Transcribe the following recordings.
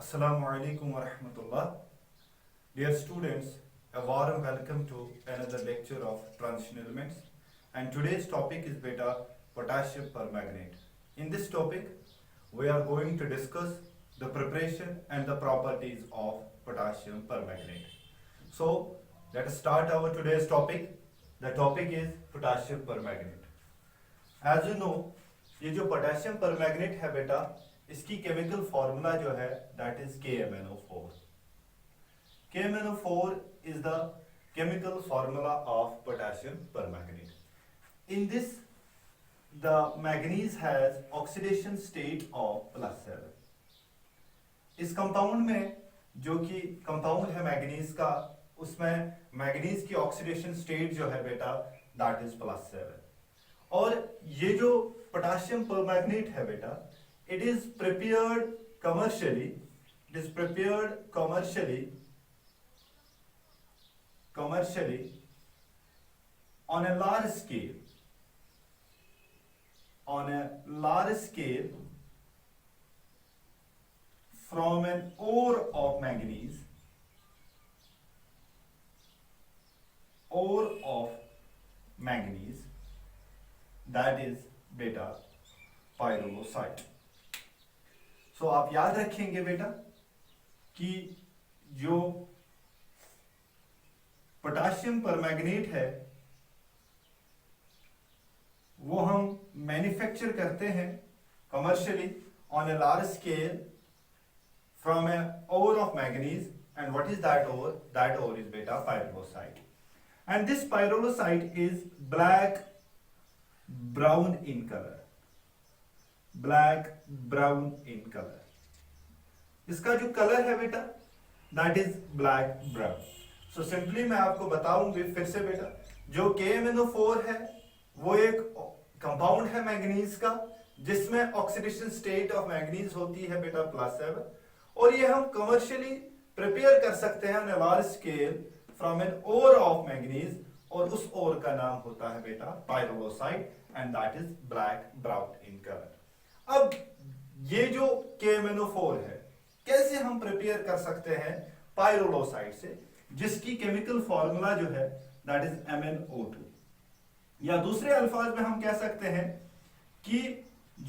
Assalamu alaikum wa rahmatullah. Dear students, a warm welcome to another lecture of transition elements. And today's topic is beta potassium permanganate. In this topic, we are going to discuss the preparation and the properties of potassium permanganate. So, let us start our today's topic. The topic is potassium permanganate. As you know, ये जो potassium permanganate है बेटा, इसकी chemical formula जो है that is KMnO4. KMnO4 is the chemical formula of potassium permanganate. In this, the manganese has oxidation state of +7. इस compound में जो कि कंपाउंड है मैंगनीज का, उसमें मैंगनीज की ऑक्सीडेशन स्टेट जो है बेटा दैट इज +7. और ये जो पोटेशियम परमैंगनेट है बेटा, it is prepared commercially, on a large scale from an ore of manganese, that is beta pyrolusite. So आप याद रखेंगे बेटा कि जो पोटेशियम परमैंगनेट है वो हम मैन्युफैक्चर करते हैं commercially on a large scale from a ore of manganese. And what is that ore? That ore is बेटा pyrolusite. And this pyrolusite is black brown in color. इसका जो कलर है बेटा that is black brown. So simply मैं आपको बताऊंगी फिर से बेटा, जो KMnO4 है वो एक कंपाउंड है मैंगनीज का जिसमें ऑक्सीडेशन स्टेट ऑफ मैंगनीज होती है बेटा +7. और ये हम कमर्शियली प्रिपेयर कर सकते हैं on a large scale from an ore of manganese, और उस ओर का नाम होता है बेटा pyrolusite and that is black brown in colour. अब ये जो KMnO4 है कैसे हम प्रिपेयर कर सकते हैं pyrolusite से, जिसकी केमिकल फॉर्मूला जो है दैट इज MnO2. या दूसरे अल्फाज में हम कह सकते हैं कि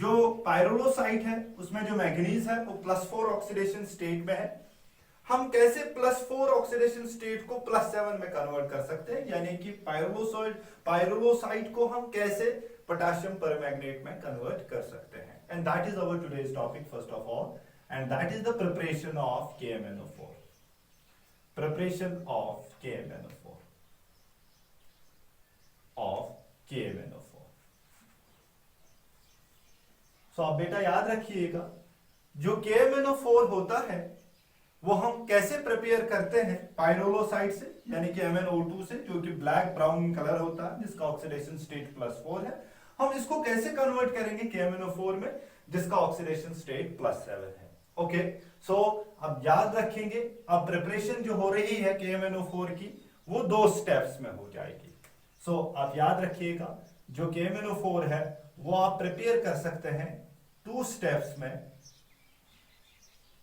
जो pyrolusite है उसमें जो मैंगनीज है वो +4 ऑक्सीडेशन स्टेट में है. हम कैसे +4 ऑक्सीडेशन स्टेट को +7 में कन्वर्ट कर सकते हैं, यानी कि pyrolusite को हम कैसे पोटेशियम परमैंगनेट में कन्वर्ट कर सकते हैं. And that is our today's topic first of all, and that is the preparation of KMnO4. सो आप बेटा याद रखिएगा, जो KMnO4 होता है वो हम कैसे प्रिपेयर करते हैं pyrolusite से, यानी कि MnO2 से, जो कि ब्लैक ब्राउन कलर होता है जिसका ऑक्सीडेशन स्टेट +4 है. हम इसको कैसे कन्वर्ट करेंगे KMnO4 में जिसका ऑक्सीडेशन स्टेट +7 है. ओके, सो अब याद रखेंगे, अब प्रिपरेशन जो हो रही है KMnO4 की वो 2 स्टेप्स में हो जाएगी. सो आप याद रखिएगा, जो KMnO4 है वो आप प्रिपेयर कर सकते हैं 2 स्टेप्स में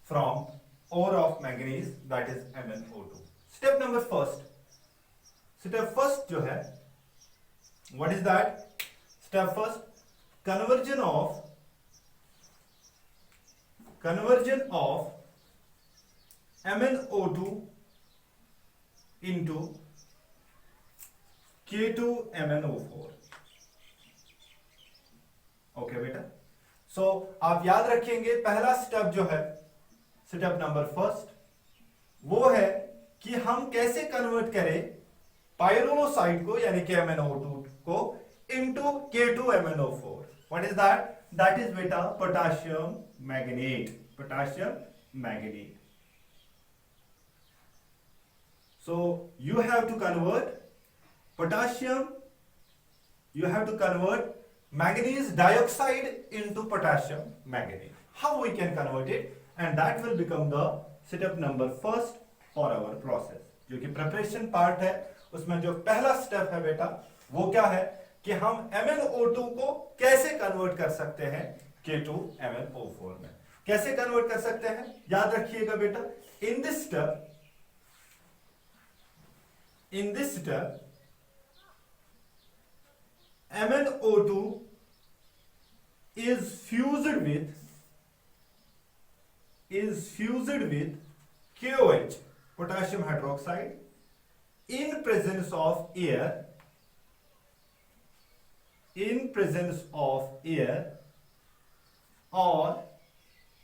from ore of manganese, that is MnO2. Step first जो है, what is that? Step first, conversion of MnO2 into K2MnO4. Okay बेटा, सो आप याद रखेंगे पहला स्टेप जो है, स्टेप नंबर फर्स्ट, वो है कि हम कैसे कन्वर्ट करें pyrolusite को यानी कि MnO2 को into K2MnO4. What is that? That is बेटा potassium manganate. So you have to convert manganese dioxide into potassium manganate. How we can convert it? And that will become the step number first for our process. जो कि preparation part है, उसमें जो पहला step है बेटा वो क्या है कि हम MnO2 को कैसे कन्वर्ट कर सकते हैं K2MnO4 में. कैसे कन्वर्ट कर सकते हैं, याद रखिएगा बेटा, in this step MnO2 is fused with KOH, potassium hydroxide, in presence of air or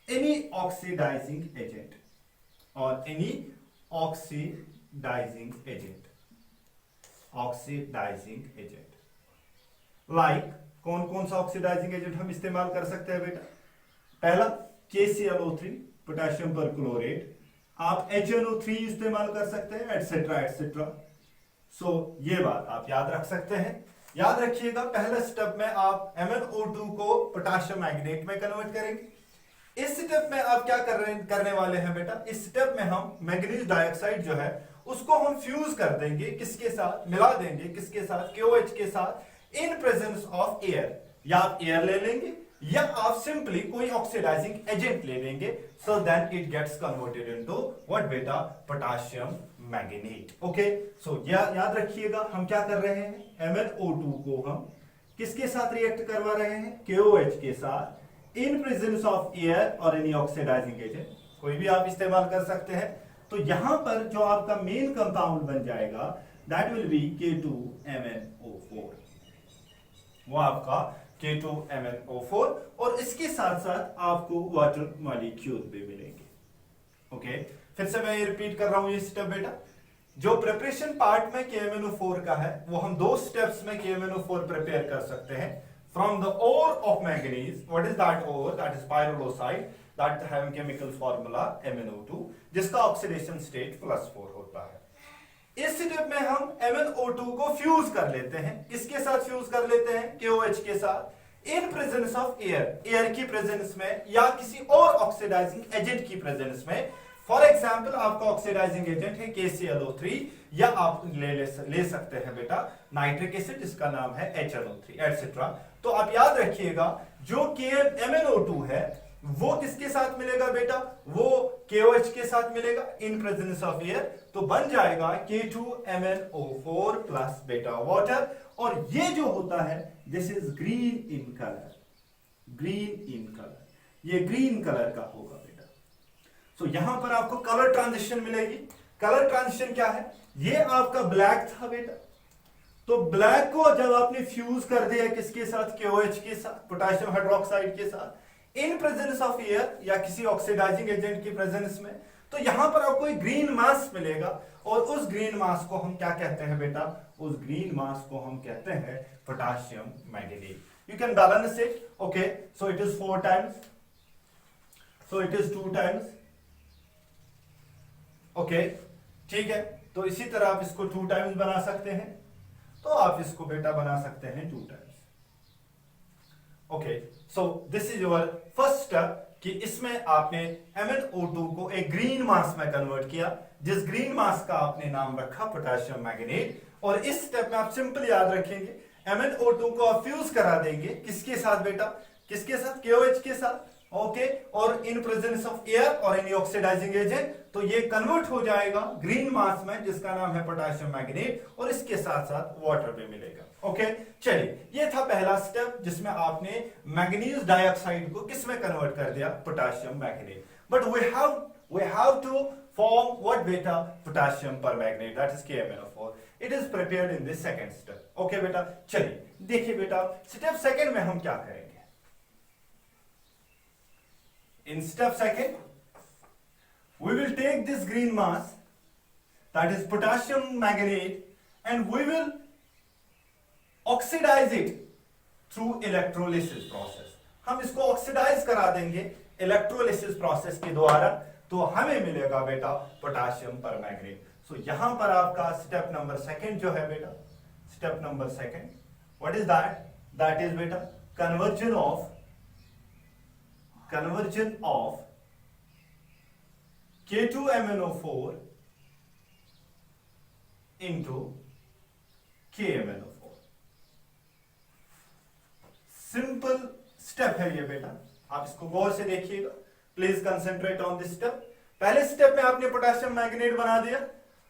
any oxidizing agent like कौन कौन सा ऑक्सीडाइजिंग एजेंट हम इस्तेमाल कर सकते हैं बेटा, पहला KClO3 पोटेशियम परक्लोरेट, आप HNO3 इस्तेमाल कर सकते हैं, एटसेट्रा एटसेट्रा। सो ये बात आप याद रख सकते हैं। याद रखिएगा पहले स्टेप में आप MnO2 को पोटेशियम मैग्नेट में कन्वर्ट करेंगे। इस स्टेप में आप क्या करने वाले हैं बेटा, इस स्टेप में हम मैग्नीज डाइऑक्साइड जो है उसको हम फ्यूज कर देंगे, किसके साथ मिला देंगे, किसके साथ, KOH के साथ, इन प्रेजेंस ऑफ एयर। या आप एयर ले लेंगे या आप सिंपली कोई ऑक्सीडाइजिंग एजेंट ले लेंगे, so that it gets converted into what बेटा, पोटेशियम मैग्नेट। ओके, सो याद रखिएगा हम क्या कर रहे हैं, MnO2 को हम किसके साथ रिएक्ट करवा रहे हैं, KOH के साथ, इन प्रेजेंस ऑफ एयर और एनी ऑक्सीडाइजिंग एजेंट, कोई भी आप इस्तेमाल कर सकते हैं। तो यहां पर जो आपका मेन कंपाउंड बन जाएगा दैट विल बी K2MnO4, वो आपका K2MnO4, और इसके साथ साथ आपको वाटर मॉलिक्यूल भी मिलेंगे। ओके, फिर से मैं ये रिपीट कर रहा हूं ये स्टेप बेटा, जो प्रिपरेशन पार्ट में KMnO4 का है वो हम दो स्टेप्स में KMnO4 प्रिपेयर कर सकते हैं। From the ore of manganese, what is that ore, that is pyrolusite, that having chemical formula MnO2, जिसका ऑक्सीडेशन स्टेट +4 होता है। इस स्टेप में हम MnO2 को फ्यूज कर लेते हैं, किसके साथ फ्यूज कर लेते हैं, KOH के साथ, इन प्रेजेंस ऑफ एयर की प्रेजेंस में या किसी और ऑक्सीडाइजिंग एजेंट की प्रेजेंस में। फॉर एग्जांपल आपका ऑक्सीडाइजिंग एजेंट है KClO3, या आप ले सकते हैं बेटा नाइट्रिक एसिड जिसका नाम है HNO3 एटसेट्रा। तो आप याद रखिएगा जो MnO2 है वो किसके साथ मिलेगा बेटा, वो KOH के साथ मिलेगा इन प्रेजेंस ऑफ एयर, तो बन जाएगा K2MnO4 प्लस बेटा वाटर। और ये जो होता है this is green in colour, ये ग्रीन कलर का होगा बेटा। सो यहां पर आपको कलर ट्रांजिशन मिलेगी। कलर ट्रांजिशन क्या है, ये आपका ब्लैक था बेटा, तो ब्लैक को जब आपने फ्यूज कर दिया किसके साथ, KOH के साथ, पोटेशियम हाइड्रोक्साइड के साथ, इन प्रेजेंस ऑफ एयर या किसी ऑक्सीडाइजिंग एजेंट की प्रेजेंस में, तो यहां पर आपको एक ग्रीन मास मिलेगा, और उस ग्रीन मास को हम क्या कहते हैं बेटा, उस ग्रीन मास को हम कहते हैं potassium magnet. You can balance it. Okay, so it is 4 times, so it is 2 times. Okay, ठीक है, तो इसी तरह आप इसको 2 टाइम्स बना सकते हैं, तो आप इसको बेटा बना सकते हैं 2 times. Okay, so this is your first step कि इसमें आपने MnO2 को एक ग्रीन मास में कन्वर्ट किया, जिस ग्रीन मास का आपने नाम रखा पोटेशियम मैग्नेट। और इस स्टेप में आप सिंपल याद रखेंगे MnO2 को आप फ्यूज करा देंगे किसके साथ बेटा, किसके साथ, KOH के साथ। ओके, और इन प्रेजेंस ऑफ एयर और एनी ऑक्सीडाइजिंग एजेंट, तो ये कन्वर्ट हो जाएगा ग्रीन मास में जिसका नाम है पोटेशियम मैग्नेट, और इसके साथ साथ वाटर भी मिलेगा। ओके, चलिए, ये था पहला स्टेप जिसमें आपने मैग्नीज डाइऑक्साइड को किसमें कन्वर्ट कर दिया, potassium manganate. But we have to form what बेटा, potassium permanganate, that is KMnO4। It is prepared in this second step. Okay बेटा, चलिए देखिए बेटा स्टेप सेकंड में हम क्या करेंगे। In step second, we will take this green mass, that is potassium manganate, and we will oxidize it through electrolysis process. हम इसको ऑक्सीडाइज करा देंगे इलेक्ट्रोलिसिस प्रोसेस के द्वारा, तो हमें मिलेगा बेटा पोटेशियम परमैंगनेट। सो यहां पर आपका स्टेप नंबर सेकंड जो है बेटा, step number second, what is that, that is बेटा conversion of K2MnO4 into KMnO4। Simple step है ये बेटा, आप इसको गौर से देखिएगा। Please concentrate on this step. पहले स्टेप में आपने पोटेशियम मैग्नेट बना दिया।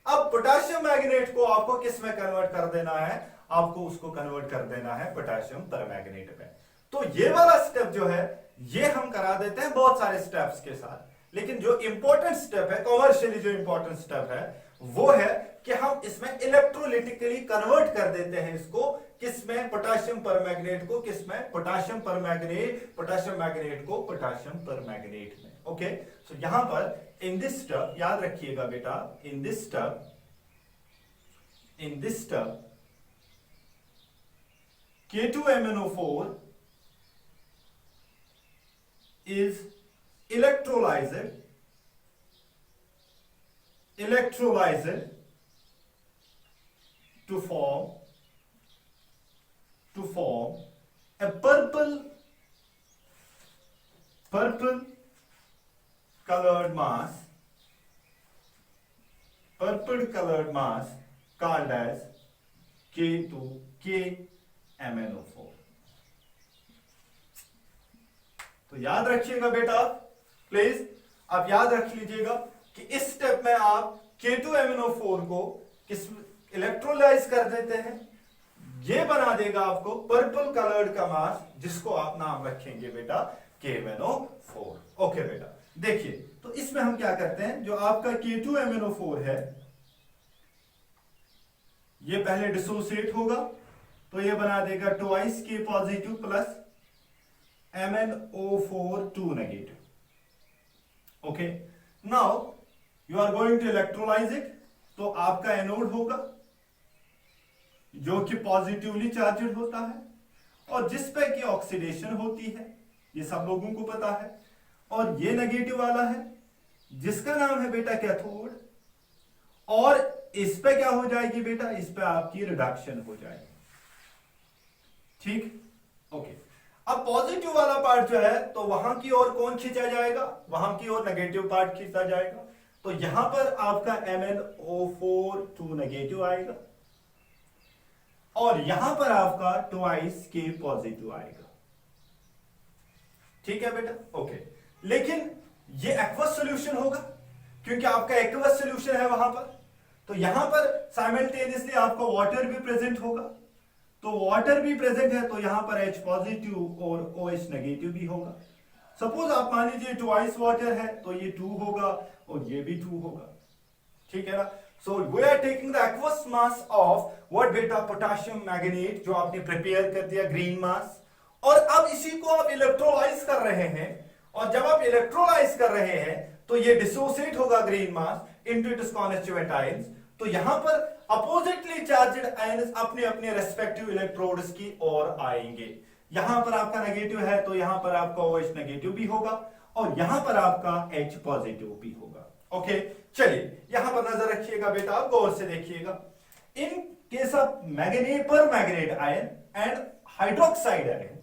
अब पोटेशियम मैग्नेट को आपको किस में कन्वर्ट कर देना है, आपको उसको कन्वर्ट कर देना है पोटेशियम परमैंगनेट में। तो ये वाला स्टेप जो है ये हम करा देते हैं बहुत सारे स्टेप्स के साथ, लेकिन जो इंपॉर्टेंट स्टेप है, कॉमर्शियली जो इंपॉर्टेंट स्टेप है वो है कि हम इसमें इलेक्ट्रोलिटिकली कन्वर्ट कर देते हैं इसको, किसमें, पोटेशियम परमैंगनेट को किसमें, पोटेशियम परमैंगनेट, पोटेशियम मैग्नेट को पोटेशियम परमैंगनेट में। ओके, सो यहां पर इन दिस स्टेप याद रखिएगा बेटा, in this step K2MnO4 is electrolyzed to form a purple colored mass called as K2MnO4। तो याद रखिएगा बेटा, प्लीज आप याद रख लीजिएगा कि इस स्टेप में आप K2MnO4 को किस इलेक्ट्रोलाइज कर देते हैं, ये बना देगा आपको पर्पल कलर्ड का मास, जिसको आप नाम रखेंगे बेटा KMnO4। ओके बेटा, देखिए तो इसमें हम क्या करते हैं, जो आपका K2MnO4 है ये पहले डिसोसिएट होगा, तो ये बना देगा twice K positive plus MnO4 2 negative. Okay, now you are going to electrolyse it, तो आपका एनोड होगा जो कि पॉजिटिवली चार्जड होता है और जिस पे की ऑक्सीडेशन होती है, ये सब लोगों को पता है, और ये नेगेटिव वाला है जिसका नाम है बेटा कैथोड, और इस पे क्या हो जाएगी बेटा, इस पे आपकी रिडक्शन हो जाएगी। ठीक, ओके। अब पॉजिटिव वाला पार्ट जो है तो वहां की ओर कौन खींचा जाएगा, वहां की ओर नेगेटिव पार्ट खींचा जाएगा, तो यहां पर आपका MnO4 2 नेगेटिव आएगा और यहां पर आपका ट्वाइस K पॉजिटिव आएगा। ठीक है बेटा, ओके। लेकिन ये एक्वस सॉल्यूशन होगा क्योंकि आपका एक्वस सॉल्यूशन है वहां पर, तो यहां पर साइमल्टेनियसली आपका वाटर भी प्रेजेंट होगा, तो वाटर भी प्रेजेंट है तो यहां पर H पॉजिटिव और OH नेगेटिव भी होगा। सपोज आप मान लीजिए ट्वाइस वाटर है तो ये 2 होगा और ये भी 2 होगा। ठीक है ना, so we are taking the aqueous mass of what बेटा, पोटेशियम मैग्नेट, जो आपने प्रिपेयर कर दिया ग्रीन मास, और अब इसी को आप इलेक्ट्रोलाइज कर रहे हैं, और जब आप इलेक्ट्रोलाइज कर रहे हैं तो ये डिसोसिएट होगा green mass into its constituent ions, तो यहां पर अपोजिटली चार्ज्ड आयंस अपने अपने रेस्पेक्टिव इलेक्ट्रोड्स की ओर आएंगे। यहां पर आपका नेगेटिव है तो यहां पर आपका OH नेगेटिव भी होगा और यहां पर आपका H पॉजिटिव भी होगा। ओके, चलिए यहां पर नजर रखिएगा बेटा, आप गौर से देखिएगा। इन केस ऑफ मैग्नेट, पर manganate ion and hydroxide ion,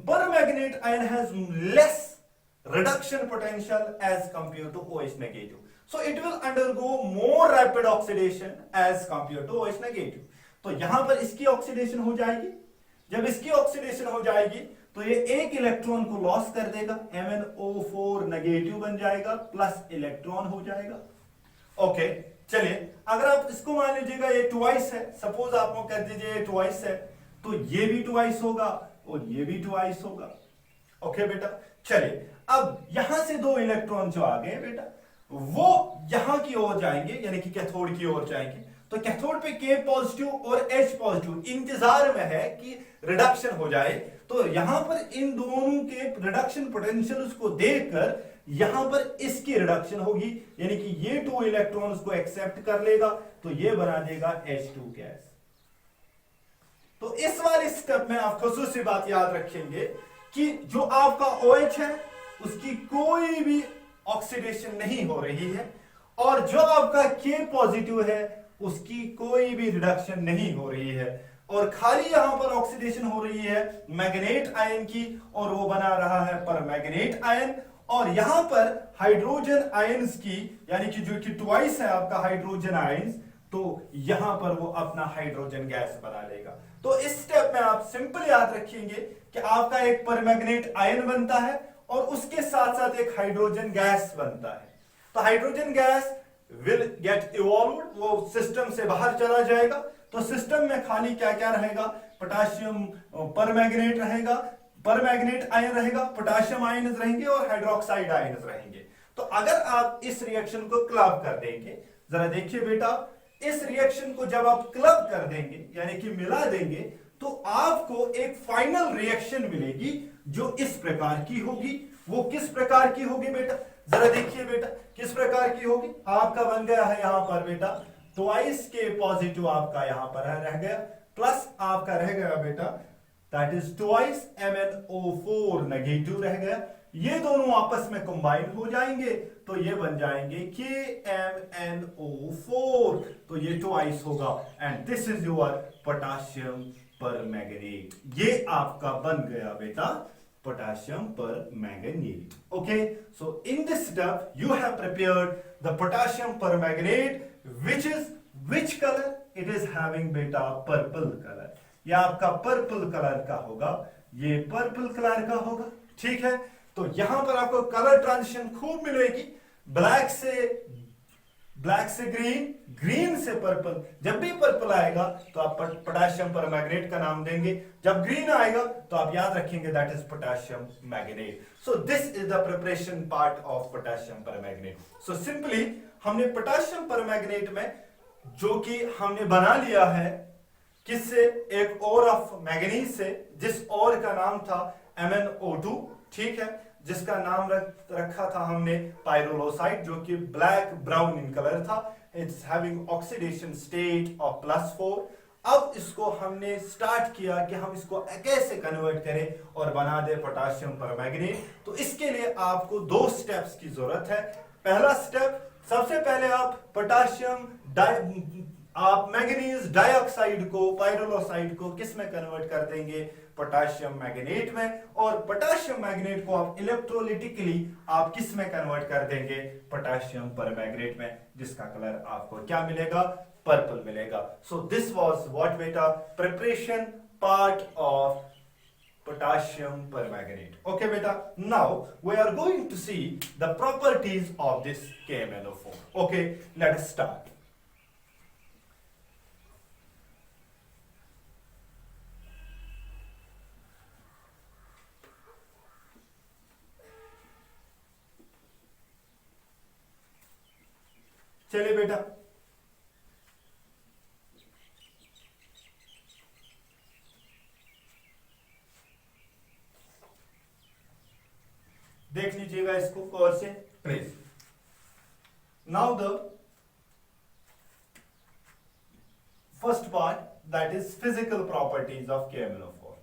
permanganate ion has less reduction potential as compared to OH negative, so it will undergo more rapid oxidation as compared to OH negative। तो यहां पर इसकी oxidation हो जाएगी, जब इसकी oxidation हो जाएगी तो ये एक इलेक्ट्रॉन को लॉस कर देगा, MnO4 नेगेटिव बन जाएगा, प्लस इलेक्ट्रॉन हो जाएगा। ओके, चलिए अगर आप इसको मान लीजिएगा ये ट्वाइस है, सपोज आपको कर दीजिए ये ट्वाइस है, तो ये भी ट्वाइस होगा और ये भी ट्वाइस होगा। ओके बेटा, चलिए अब यहां से 2 इलेक्ट्रॉन जो आ गए बेटा, वो यहां की ओर जाएंगे, यानी कि कैथोड की ओर जाएंगे, तो कैथोड पे K पॉजिटिव और H पॉजिटिव इंतजार में है कि रिडक्शन हो जाए, तो यहां पर इन दोनों के रिडक्शन पोटेंशियल उसको देखकर यहां पर इसकी रिडक्शन होगी, यानी कि ये 2 इलेक्ट्रॉन उसको एक्सेप्ट कर लेगा, तो ये बना देगा H2 गैस। तो इस वाले स्टेप में आप खसूसी बात याद रखेंगे कि जो आपका OH है उसकी कोई भी ऑक्सीडेशन नहीं हो रही है, और जो आपका K पॉजिटिव है उसकी कोई भी रिडक्शन नहीं हो रही है, और खाली यहां पर ऑक्सीडेशन हो रही है मैग्नेट आयन की, और वो बना रहा है परमैंगनेट आयन, और यहां पर हाइड्रोजन आयंस की, यानी कि जो कि ट्वाइस है आपका हाइड्रोजन आयंस, तो यहां पर वो अपना हाइड्रोजन गैस बना लेगा। तो इस स्टेप में आप सिंपल याद रखेंगे कि आपका एक परमैंगनेट आयन बनता है और उसके साथ साथ एक हाइड्रोजन गैस बनता है। तो hydrogen gas will get evolved, वो सिस्टम से बाहर चला जाएगा। तो सिस्टम में खाली क्या क्या रहेगा, पोटाशियम परमैंगनेट रहेगा, परमैंगनेट आयन रहेगा, पोटाशियम आयन रहेंगे और हाइड्रोक्साइड आयन रहेंगे। तो अगर आप इस रिएक्शन को क्लब कर देंगे, जरा देखिए बेटा, इस रिएक्शन को जब आप क्लब कर देंगे यानी कि मिला देंगे, तो आपको एक फाइनल रिएक्शन मिलेगी जो इस प्रकार की होगी। वो किस प्रकार की होगी बेटा, जरा देखिए बेटा, किस प्रकार की होगी। आपका बन गया है यहां पर बेटा ट्वाइस के पॉजिटिव आपका यहां पर रह गया, प्लस आपका रह गया बेटा that is twice MnO4 negative रह गया। ये दोनों आपस में कंबाइन हो जाएंगे तो ये बन जाएंगे KMnO4, तो ये ट्वाइस होगा and this is your potassium permanganate. ये आपका बन गया बेटा potassium permanganate. Okay, so in this step you have prepared the potassium permanganate, which color? It is having beta purple color. ये आपका पर्पल कलर का होगा, ये पर्पल कलर का होगा, ठीक है। तो यहां पर आपको कलर ट्रांजिशन खूब मिलेगी, ब्लैक से ग्रीन, ग्रीन से पर्पल। जब भी पर्पल आएगा तो आप पोटाशियम परमैंगनेट का नाम देंगे, जब ग्रीन आएगा तो आप याद रखेंगे that is potassium manganate. So this is the preparation part of potassium permanganate. So simply हमने पोटाशियम परमैंगनेट में जो कि हमने बना लिया है किससे, एक और ऑफ मैंगनीज से, जिस और का नाम था MnO2, ठीक है, जिसका नाम रखा था हमने पाइरोलोसाइड, जो कि ब्लैक ब्राउन इन कलर था। It's having oxidation state of +4। अब इसको हमने स्टार्ट किया कि हम इसको कैसे कन्वर्ट करें और बना दे पोटाशियम परमैंगनेट। तो इसके लिए आपको 2 स्टेप्स की जरूरत है। पहला स्टेप, सबसे पहले आप मैंगनीज डाइऑक्साइड को, पाइरोलोसाइड को किस में कन्वर्ट कर देंगे, पोटाशियम मैंगनेट में। और पोटाशियम मैंगनेट को आप इलेक्ट्रोलिटिकली आप किस में कन्वर्ट कर देंगे, पोटाशियम परमैंगनेट में, जिसका कलर आपको क्या मिलेगा, पर्पल मिलेगा। सो दिस वाज व्हाट बेटा, preparation part of potassium permanganate. Okay beta, now we are going to see the properties of this KMnO4. Okay, let us start. चलिए बेटा, देख लीजिएगा इसको गौर से please. Now the first part, that is physical properties of KMnO4।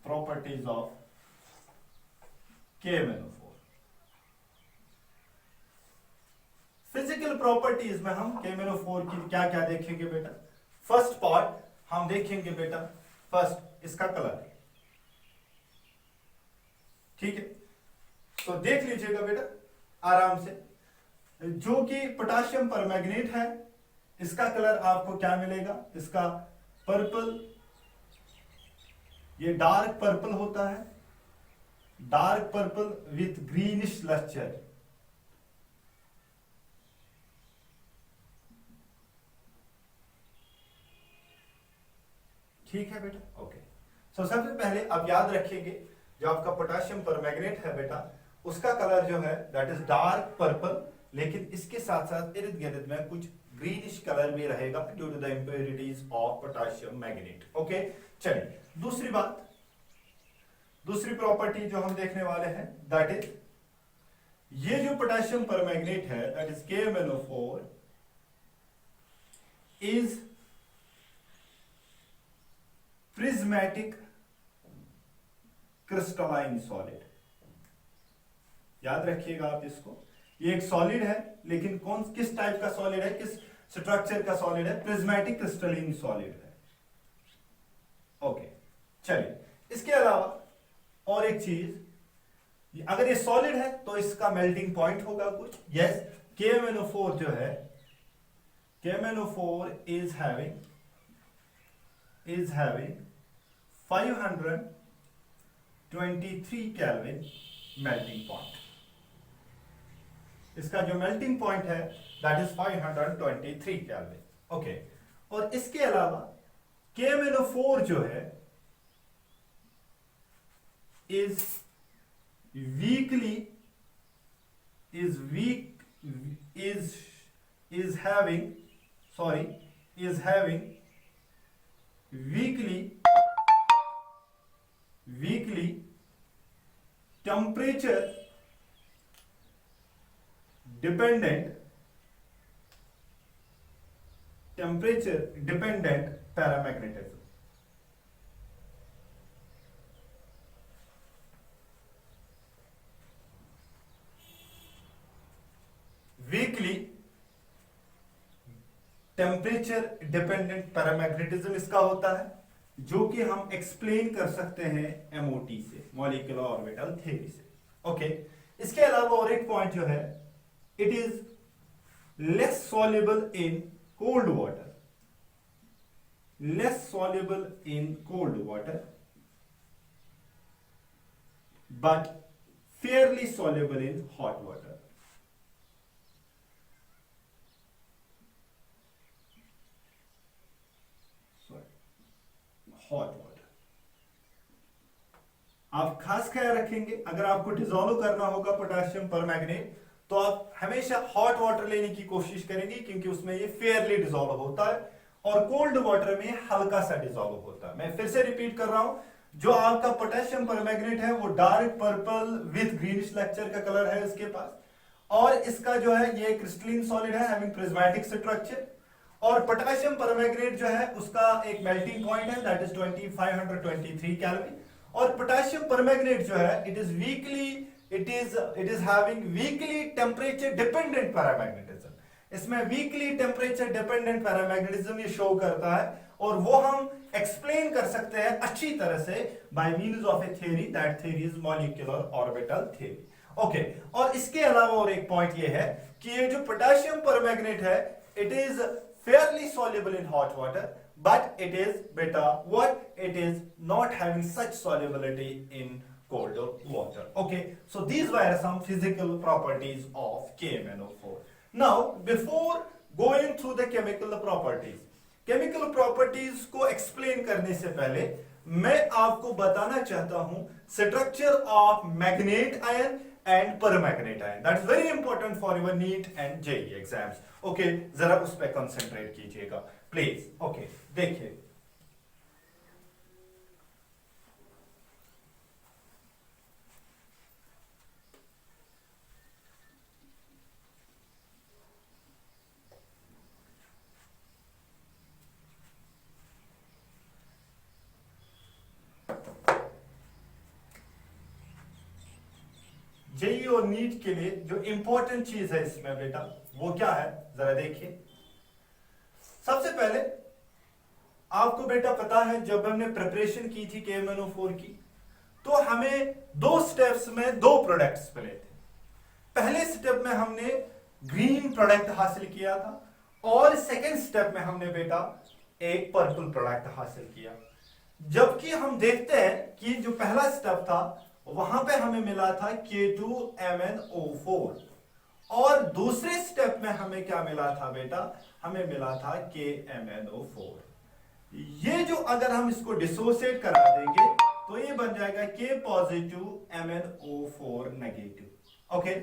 Properties of KMnO4। Physical properties में हम KMnO4 की क्या क्या देखेंगे बेटा। फर्स्ट पार्ट हम देखेंगे बेटा, फर्स्ट इसका कलर, ठीक है। तो देख लीजिएगा बेटा आराम से, जो कि पोटाशियम परमैंगनेट है, इसका कलर आपको क्या मिलेगा, इसका पर्पल, ये डार्क पर्पल होता है, dark purple with greenish lustre. ठीक है बेटा, ओके। सो सबसे पहले आप याद रखेंगे, जो आपका पोटाशियम परमैंगनेट है बेटा, उसका कलर जो है दैट इज डार्क पर्पल, लेकिन इसके साथ साथ इर्द गिर्द में कुछ ग्रीनिश कलर भी रहेगा due to the impurities of potassium manganate. Okay, चलिए दूसरी बात, दूसरी प्रॉपर्टी जो हम देखने वाले हैं दैट इज, ये जो पोटाशियम परमैंगनेट है that is KMnO4 is prismatic crystalline solid. याद रखिएगा आप इसको, ये एक सॉलिड है, लेकिन किस टाइप का सॉलिड है, किस स्ट्रक्चर का सॉलिड है, प्रिज्मेटिक क्रिस्टलाइन सॉलिड है। ओके, चलिए इसके अलावा और एक चीज, अगर ये सॉलिड है तो इसका मेल्टिंग पॉइंट होगा कुछ। यस, KMnO4 जो है, KMnO4 is having is having 523 Kelvin melting point. इसका जो melting point है that is 523 Kelvin. Okay. और इसके अलावा KMnO4 जो है is having weekly temperature dependent paramagnetism. Weekly temperature dependent paramagnetism इसका होता है, जो कि हम एक्सप्लेन कर सकते हैं एमओटी से, मॉलिक्यूलर ऑर्बिटल थ्योरी से. ओके. इसके अलावा और एक पॉइंट जो है, it is less soluble in cold water, but Fairlie soluble in hot water. Hot water आप खास ख्याल रखेंगे, अगर आपको डिसॉल्व करना होगा पोटेशियम परमैंगनेट तो आप हमेशा हॉट वाटर लेने की कोशिश करेंगे, क्योंकि उसमें ये फेयरली डिसॉल्व होता है और कोल्ड वाटर में हल्का सा डिसॉल्व होता है. मैं फिर से रिपीट कर रहा हूं, जो आपका पोटेशियम परमैंगनेट है वो dark purple with greenish structure का कलर है इसके पास, और इसका जो है ये क्रिस्टलिन सॉलिड है हैविंग प्रिज्मेटिक स्ट्रक्चर. और पोटेशियम परमैंगनेट जो है उसका एक मेल्टिंग पॉइंट है दैट इज 2523 केल्विन. और पोटेशियम परमैंगनेट जो है it is having weekly temperature dependent paramagnetism. इसमें वीकली टेम्परेचर डिपेंडेंट पैरामैग्नेटिज्म ये शो करता है, और वो हम एक्सप्लेन कर सकते हैं अच्छी तरह से by means of A theory, that theory is molecular orbital theory. Okay. और इसके अलावा और एक पॉइंट ये है कि ये जो पोटेशियम परमैंगनेट है it is fairly soluble in hot water, but it is it is not having such solubility in cold water. Okay, so these were some physical properties of KMnO4. Now before going through the chemical properties को explain करने से पहले मैं आपको बताना चाहता हूं structure of magnet ion and permanganate ion. That's very important for your NEET and JEE exams. Okay, जरा उस पर कंसेंट्रेट कीजिएगा प्लीज. ओके, देखिए जेईई और नीट के लिए जो इंपॉर्टेंट चीज है इसमें बेटा वो क्या है, जरा देखिए. सबसे पहले आपको बेटा पता है जब हमने प्रिपरेशन की थी KMnO4 की, तो हमें दो स्टेप्स में दो प्रोडक्ट्स मिले थे. पहले स्टेप में हमने ग्रीन प्रोडक्ट हासिल किया था, और सेकेंड स्टेप में हमने बेटा एक पर्पल प्रोडक्ट हासिल किया. जबकि हम देखते हैं कि जो पहला स्टेप था वहां पे हमें मिला था K2MnO4, और दूसरे स्टेप में हमें क्या मिला था बेटा, हमें मिला था KMnO4. ये जो अगर हम इसको डिसोसिएट करा देंगे तो ये बन जाएगा K positive MnO4 negative. Okay.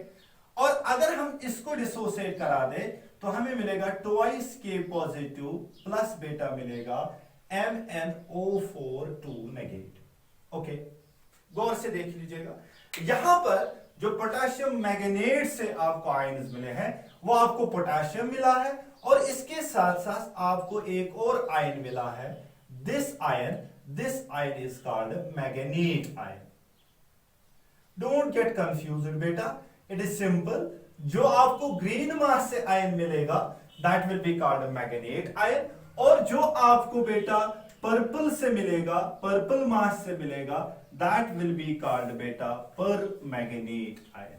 और अगर हम इसको डिसोसिएट करा दे तो हमें मिलेगा ट्वाइस K पॉजिटिव प्लस बेटा मिलेगा MnO4 2 नेगेटिव. ओके, गौर से देख लीजिएगा. यहां पर जो पोटेशियम मैग्नेट से आपको आयन्स मिले हैं वो आपको पोटेशियम मिला है, और इसके साथ साथ आपको एक और आयन मिला है. This ion is called manganate ion. Don't get confused बेटा, इट इज सिंपल. जो आपको ग्रीन मास से आयन मिलेगा that will be called manganate ion, और जो आपको बेटा पर्पल से मिलेगा, पर्पल मास से मिलेगा, दैट विल बी कॉल्ड बेटा परमैंगनेट आयन.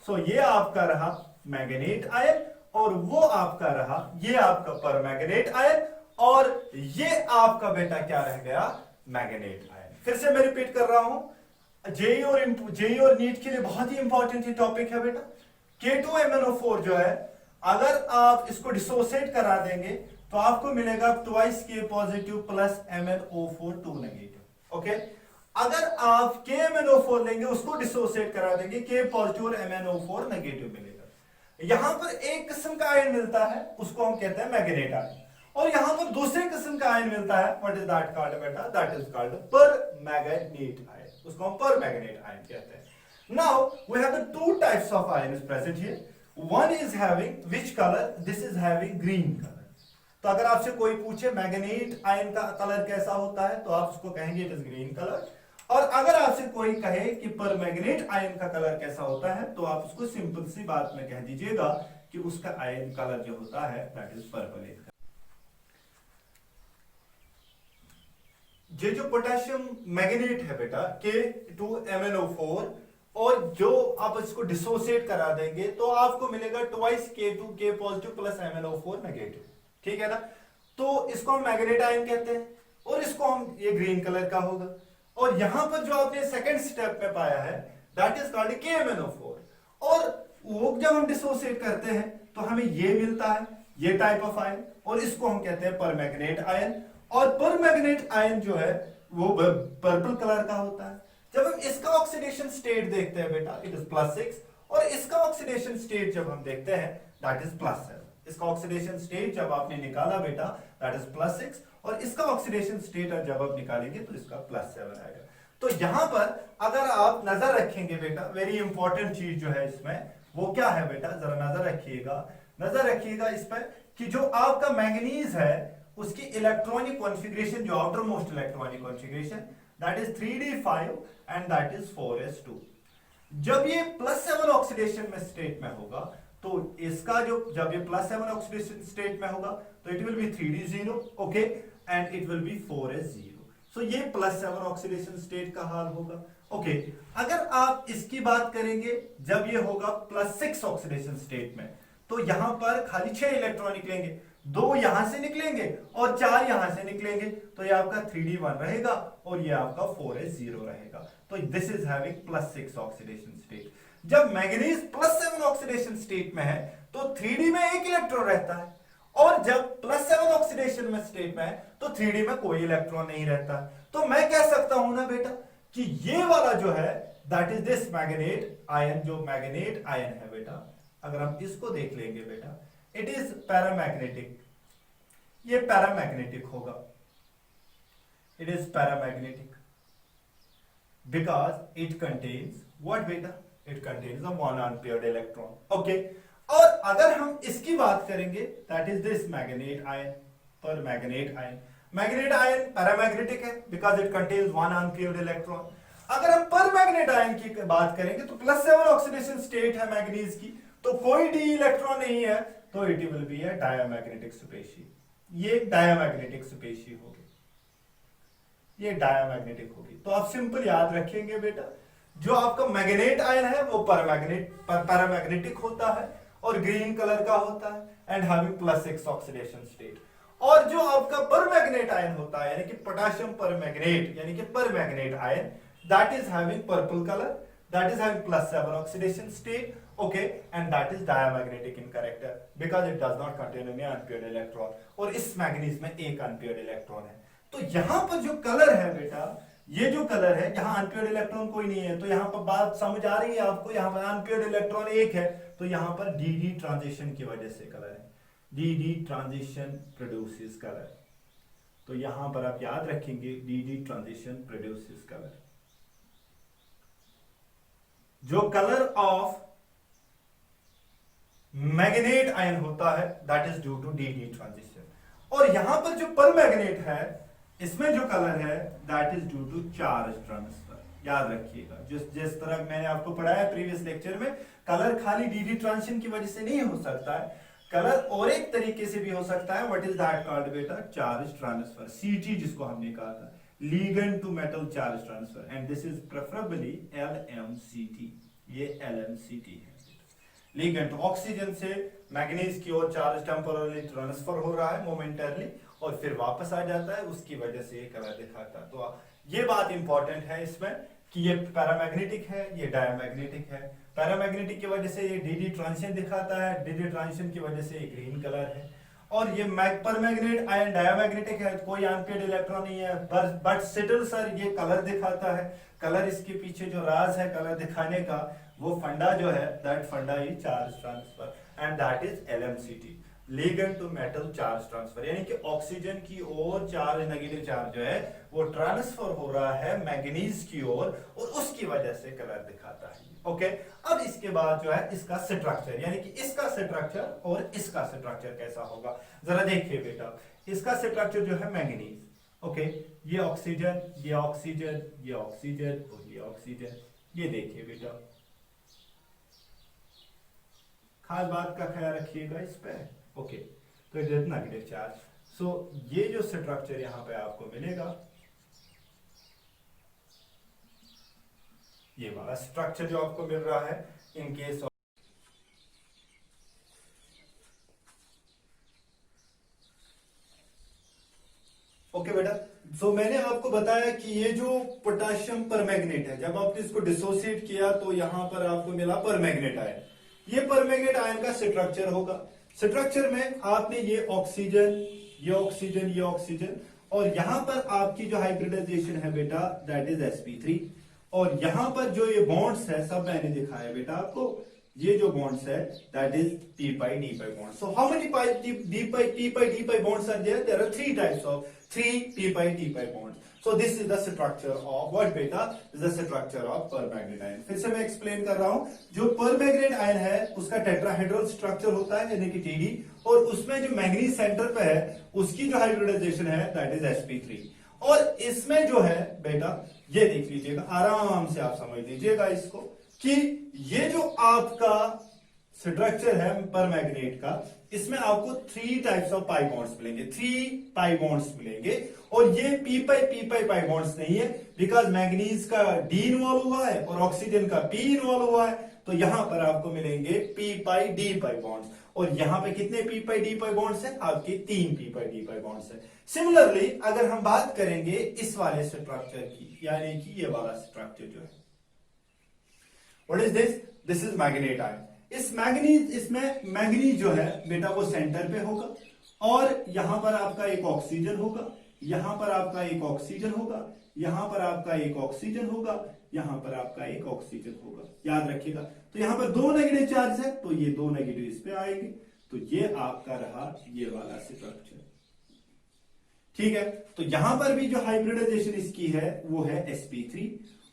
सो ये आपका रहा मैग्नेट आयन, और वो आपका रहा ये आपका परमैंगनेट आयन. और ये आपका बेटा क्या रह गया, मैग्नेट आयन। फिर से मैं रिपीट कर रहा हूं, जेई और नीट के लिए बहुत ही इंपॉर्टेंट ये टॉपिक है बेटा। K2MnO4 जो है, अगर आप इसको डिसोसिएट करा देंगे तो आपको मिलेगा twice K positive plus MnO4 2 negative. Okay, अगर आप KMnO4 लेंगे, उसको डिसोसिएट करा देंगे, K पॉजिटिव और MnO4 नेगेटिव मिलेगा। यहां पर एक किस्म का आयन मिलता है, उसको हम कहते हैं मैग्नेट आयन, और यहां पर दूसरे किस्म का आयन मिलता है, व्हाट इज दैट कॉल्ड बेटा, that is called permanganate ion, उसको हम परमैग्नेट आयन कहते हैं। Now we have the two types of ion present here, one is having which colour, this is having green colour. तो अगर आपसे कोई पूछे मैग्नेट आयन का कलर कैसा होता है, तो आप उसको कहेंगे इट इज ग्रीन कलर। और अगर आपसे कोई कहे कि परमैग्नेट आयन का कलर कैसा होता है, तो आप उसको सिंपल सी बात में कह दीजिएगा कि उसका आयन कलर जो होता है दैट इज पर्पल। ये जो पोटेशियम मैग्नेट है बेटा K2MnO4, और जो आप इसको डिसोसिएट करा देंगे तो आपको मिलेगा twice K2K positive plus MnO4 negative, ठीक है ना। तो इसको हम मैग्नेट आयन कहते हैं, और इसको हम, ये ग्रीन कलर का होगा। और यहां पर जो आपने सेकंड स्टेप में पाया है दैट इज कॉल्ड KMnO4, और वो जब हम डिसोसिएट करते हैं तो हमें ये मिलता है, ये टाइप ऑफ आयन, और इसको हम कहते हैं परमैग्नेट आयन। और परमैग्नेट आयन जो है वो पर्पल कलर का होता है। जब हम इसका ऑक्सीडेशन स्टेट देखते हैं बेटा, इट इज +6, और इसका ऑक्सीडेशन स्टेट जब हम देखते हैं दैट इज +7। इसका ऑक्सीडेशन स्टेट जब आपने निकाला बेटा दैट इज +6, और इसका ऑक्सीडेशन स्टेट जब आप निकालेंगे तो इसका +7 आएगा। तो यहां पर अगर आप नजर रखेंगे बेटा, वेरी इंपॉर्टेंट चीज जो है इसमें वो क्या है बेटा, जरा नजर रखिएगा इस पर, कि जो आपका मैंगनीज है उसकी इलेक्ट्रॉनिक कॉन्फ़िगरेशन, जो outer most electronic configuration that is 3d5 and that is 4s2। जब ये +7 ऑक्सीडेशन में स्टेट में होगा, तो इसका जो, जब ये +7 ऑक्सीडेशन स्टेट में होगा तो it will be 3d0, okay, and it will be 4s0। सो ये +7 ऑक्सीडेशन स्टेट का हाल होगा, ओके। अगर आप इसकी बात करेंगे जब ये होगा +6 ऑक्सीडेशन स्टेट में, तो यहां पर खाली 6 इलेक्ट्रॉन निकलेंगे, 2 यहां से निकलेंगे और 4 यहां से निकलेंगे, तो ये आपका 3d1 रहेगा और ये आपका 4s0 रहेगा। तो this is having +6 oxidation state. जब मैंगनीज +7 ऑक्सीडेशन स्टेट में है तो 3d में 1 इलेक्ट्रॉन रहता है, और जब +7 ऑक्सीडेशन में स्टेट में है तो 3d में कोई इलेक्ट्रॉन नहीं रहता। तो मैं कह सकता हूं ना बेटा कि ये वाला जो है that is this manganate ion, जो मैग्नेट आयन है बेटा, अगर हम इसको देख लेंगे बेटा, इट इज पैरामैग्नेटिक, ये पैरामैग्नेटिक होगा, it is paramagnetic because it contains what बेटा, it contains a 1 unpaired electron, okay. और अगर हम इसकी बात करेंगे that is this manganate ion, permanganate ion. Manganate ion paramagnetic है because it contains 1 unpaired electron. अगर हम परमैग्नेट आयन की बात करेंगे तो +7 ऑक्सीडेशन स्टेट है मैग्नीज की, तो कोई डी इलेक्ट्रॉन नहीं है, तो it will be a diamagnetic species. ये डायमैग्नेटिक स्पेशीज होगी, ये डायमैग्नेटिक होगी। तो आप सिंपल याद रखेंगे बेटा, जो आपका मैग्नेट आयन है वो पैरामैग्नेटिक होता है और ग्रीन कलर का होता है एंड हैविंग +6 ऑक्सीडेशन स्टेट। और जो आपका परमैग्नेट आयन होता है, यानी कि पोटेशियम परमैग्नेट, यानी कि परमैग्नेट ion, that is having purple colour, that is having +7 oxidation state, okay, and that is diamagnetic in character because it does not contain any unpaired electron, और इस मैग्नीज में एक अनपेयर्ड इलेक्ट्रॉन है। तो यहां पर जो कलर है बेटा, ये जो कलर है, यहां अनपेयर्ड इलेक्ट्रॉन कोई नहीं है, तो यहां पर बात समझ आ रही है आपको, यहां पर अनपेयर्ड इलेक्ट्रॉन एक है, तो यहां पर डी ट्रांजिशन की वजह से कलर है, डी ट्रांजिशन प्रोड्यूसेस कलर। तो यहां पर आप याद रखेंगे डी ट्रांजिशन प्रोड्यूसेस कलर। जो कलर ऑफ मैग्नेट आयन होता है that is due to d transition, और यहां पर जो परमैग्नेट है इसमें जो कलर है that is due to charge transfer. याद रखिएगा, जिस तरह मैंने आपको पढ़ाया प्रीवियस लेक्चर में, कलर खाली डी ट्रांजिशन की वजह से नहीं हो सकता है, कलर और एक तरीके से भी हो सकता है। व्हाट इज दैट कॉल्ड बेटा, चार्ज ट्रांसफर, सीटी जिसको हमने कहा था, ligand to metal charge transfer, and this is preferably LMCT, ये LMCT है। लिगेंड ऑक्सीजन से मैग्नीज की ओर चार्ज टेम्पोरली ट्रांसफर हो रहा है मोमेंटरली और फिर वापस आ जाता है, उसकी वजह से ये कलर दिखाता है। तो ये बात इंपॉर्टेंट है इसमें कि ये पैरामैग्नेटिक है, ये डायमैग्नेटिक है। पैरामैग्नेटिक की वजह से ये डीडी ट्रांजिशन दिखाता है, डीडी ट्रांजिशन की वजह से ये ग्रीन कलर है। और ये परमैग्नेट आयन डायमैग्नेटिक है, कोई अनपेड इलेक्ट्रॉन नहीं है, बट स्टिल सर ये कलर दिखाता है। कलर इसके पीछे जो राज है कलर दिखाने का, वो फंडा जो है, that funda is charge transfer and that is LMCT, ligand to metal charge transfer. यानी कि ऑक्सीजन की ओर चार्ज, नेगेटिव चार्ज जो है वो ट्रांसफर हो रहा है मैग्नीज की ओर और उसकी वजह से कलर दिखाता है। ओके, अब इसके बाद जो है इसका स्ट्रक्चर, यानी कि इसका स्ट्रक्चर और इसका स्ट्रक्चर कैसा होगा जरा देखिए बेटा। इसका स्ट्रक्चर जो है मैग्नीज, ओके, ये ऑक्सीजन, ये ऑक्सीजन, ये ऑक्सीजन और ये ऑक्सीजन। ये देखिए बेटा, खास बात का ख्याल रखिएगा इस पे। ओके, तो इट इज नेगेटिव चार्ज। सो ये जो स्ट्रक्चर यहां पे आपको मिलेगा, ये वाला स्ट्रक्चर जो आपको मिल रहा है इन केस ऑफ, ओके बेटा। सो मैंने आपको बताया कि ये जो पोटेशियम परमैग्नेट है, जब आपने इसको डिसोसिएट किया तो यहां पर आपको मिला परमैग्नेट आयन। ये परमैग्नेट आयन का स्ट्रक्चर होगा। स्ट्रक्चर में आपने ये ऑक्सीजन, ये ऑक्सीजन, ये ऑक्सीजन, और यहां पर आपकी जो हाइब्रिडाइजेशन है बेटा दैट इज sp3। और यहां पर जो ये बॉन्ड्स है सब मैंने दिखाया बेटा आपको, ये जो बॉन्ड्स है that is p pi d pi bonds. So how many p pi d pi bonds are there? There are three types of 3 p pi d pi bonds. So this is the structure of what beta? This is the structure of permanganate ion. फिर से मैं explain कर रहा हूं, जो परमैग्नेट ion है उसका tetrahedral structure होता है यानी कि TD, और उसमें जो मैग्नीज सेंटर पे है उसकी जो हाइब्रिडाइजेशन है दैट इज sp3। और इसमें जो है बेटा, ये देख लीजिएगा, आराम से आप समझ लीजिएगा इसको, कि ये जो आपका स्ट्रक्चर है परमैग्नेट का, इसमें आपको 3 टाइप्स ऑफ पाई बॉन्ड्स मिलेंगे, 3 पाई बॉन्ड्स मिलेंगे। और ये पी पाई बॉन्ड्स नहीं है, बिकॉज मैग्नीज का डी इन्वॉल्व हुआ है और ऑक्सीजन का पी इन्वॉल्व हुआ है, तो यहां पर आपको मिलेंगे पी पाई डी पाई बॉन्ड्स। और यहां पे कितने पी पाई डी पाई बॉन्ड्स है? आपके 3 पी पाई डी पाई बॉन्ड्स है। सिमिलरली अगर हम बात करेंगे इस वाले स्ट्रक्चर की, यानी कि ये वाला स्ट्रक्चर जो है, what is this? This is manganate ion. इसमें मैग्नीज जो है बेटा वो सेंटर पे होगा, और यहां पर आपका एक ऑक्सीजन होगा, यहां पर आपका एक ऑक्सीजन होगा, यहां पर आपका एक ऑक्सीजन होगा, यहां पर आपका एक ऑक्सीजन होगा। याद रखिएगा, तो यहां पर 2 नेगेटिव चार्ज है तो ये 2 नेगेटिव इस पे आएंगे, तो ये आपका रहा ये वाला स्ट्रक्चर। ठीक है, तो यहां पर भी जो हाइब्रिडाइजेशन इसकी है वो है sp3,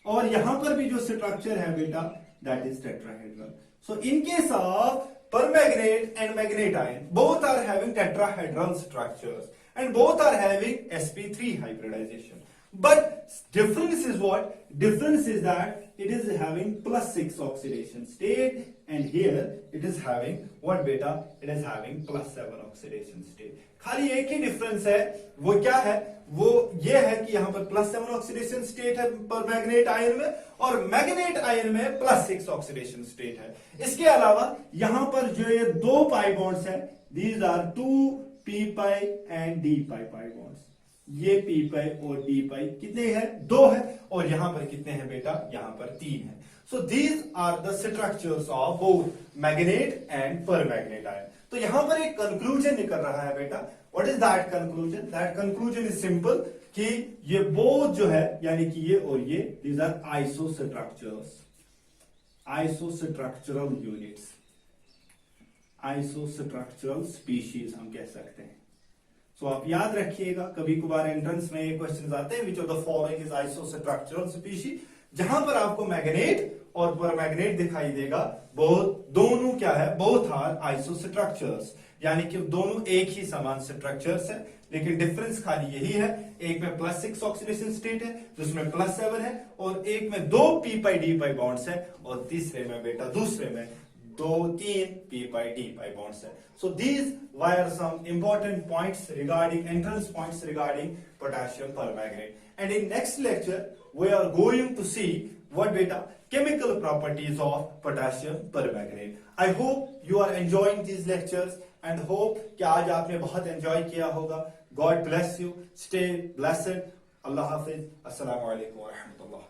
और यहां पर भी जो स्ट्रक्चर है बेटा that is tetrahedral. So in case of permanganate and magnate ion, both are having tetrahedral structures and both are having sp3 hybridization. But difference is what? Difference is that it is having +6 oxidation state, and here it is having what beta? It is having +7 oxidation state. खाली एक ही difference है, वो क्या है? वो ये है कि यहां पर +7 ऑक्सीडेशन स्टेट है परमैग्नेट आयन में, और मैग्नेट आयन में +6 ऑक्सीडेशन स्टेट है। इसके अलावा यहां पर जो ये 2 पाई बॉन्ड्स है, these are 2 p pi and d pi pi bonds. ये p पाई और d पाई कितने हैं? 2 है, और यहां पर कितने हैं बेटा? यहां पर 3 है। So these are the structures of both manganate and permanganate ion. तो यहां पर एक कंक्लूजन निकल रहा है बेटा। What is that conclusion? That conclusion is simple कि ये बोथ जो है, यानी कि ये और ये, दीज आर आइसोस्ट्रक्चर्स, आइसोस्ट्रक्चरल यूनिट्स, आइसोस्ट्रक्चरल स्पीशीज हम कह सकते हैं। सो आप याद रखिएगा, कभी कभार एंट्रेंस में ये क्वेश्चंस आते हैं, which of the following is isostructural species, जहां पर आपको मैग्नेट और परमैग्नेट दिखाई देगा, दोनों क्या है? बोथ आर आइसोस्ट्रक्चर्स, यानी कि दोनों एक ही समान स्ट्रक्चर्स है, लेकिन डिफरेंस खाली यही है, एक में +6 ऑक्सीडेशन स्टेट है, जिसमें +7 है, और एक में 2 p पाई d पाई बॉन्ड्स है, और तीसरे में बेटा, दूसरे में 3 p पाई d पाई बॉन्ड्स है। So these were some important points regarding entrance points regarding potassium permanganate. And in next lecture we are going to see what beta? Chemical properties of potassium permanganate. I hope you are enjoying these lectures and hope कि आज आपने बहुत enjoy किया होगा. God bless you. Stay blessed. Allah Hafiz. Assalamu alaikum wa rahmatullah.